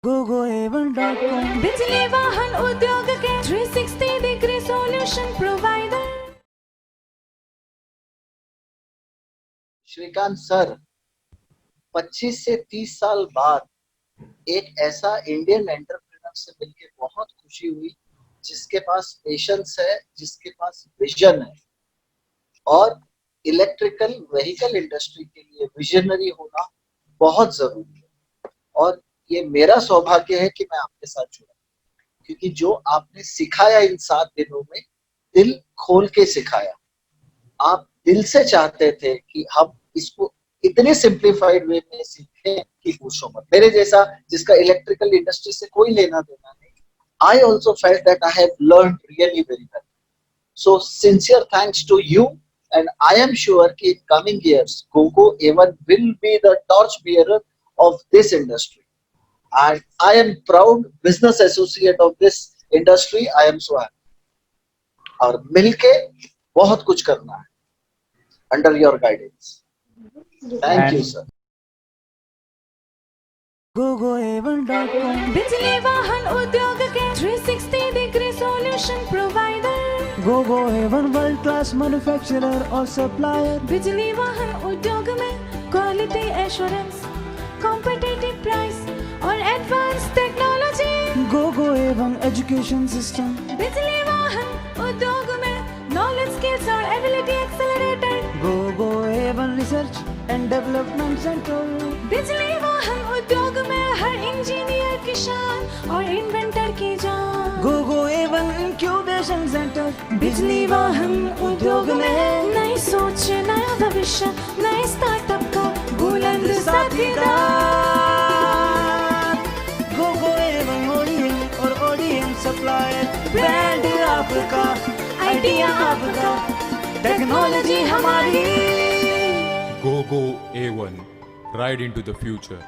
gogoevan.com बिजली वाहन उद्योग के 360 degree solution provider. Srikanth sir, 25 से 30 साल बाद एक ऐसा इंडियन एंटरप्रेन्योर से मिलकर बहुत खुशी हुई जिसके पास पेशेंस है, जिसके पास विजन है। और इलेक्ट्रिकल व्हीकल इंडस्ट्री के लिए विजनरी होना बहुत जरूरी है। और ये मेरा सौभाग्य है कि मैं आपके साथ जुड़ा, क्योंकि जो आपने सिखाया इन 7 दिनों में, दिल खोल के सिखाया। आप दिल से चाहते थे कि हम इसको इतने सिंप्लीफाइड वे में सीखें कि पूछो मत। मेरे जैसा जिसका इलेक्ट्रिकल इंडस्ट्री से कोई लेना देना नहीं, I also felt that I have learned really very well. So sincere thanks to you, and I am sure that in coming years, Gogo A1 will be the torch bearer of this industry. And I am proud business associate of this industry. I am so happy. और मिलके बहुत कुछ करना है under your guidance. Thank you, sir. gogoevan.com बिजली वाहन उद्योग के 360 degree solution provider. gogoevan world class manufacturer और supplier। बिजली वाहन उद्योग में क्वालिटी एश्योरेंस, कॉम्पिटिटिव प्राइस और advance technology. gogoevan education system। बिजली वाहन उद्योग में नॉलेज, स्किल्स और ability accelerated. gogoevan research and development center। बिजली वाहन उद्योग में हर इंजीनियर की शान और इन्वेंटर की जान। gogoevan incubation center। बिजली वाहन उद्योग में नई सोच, नया भविष्य, नए स्टार्टअप का बुलंद साथीदार। gogoevan ODM और ODM supplier। ब्रांड आपका, आइडिया आपका, टेक्नोलॉजी हमारी। Go A1. Ride into the future.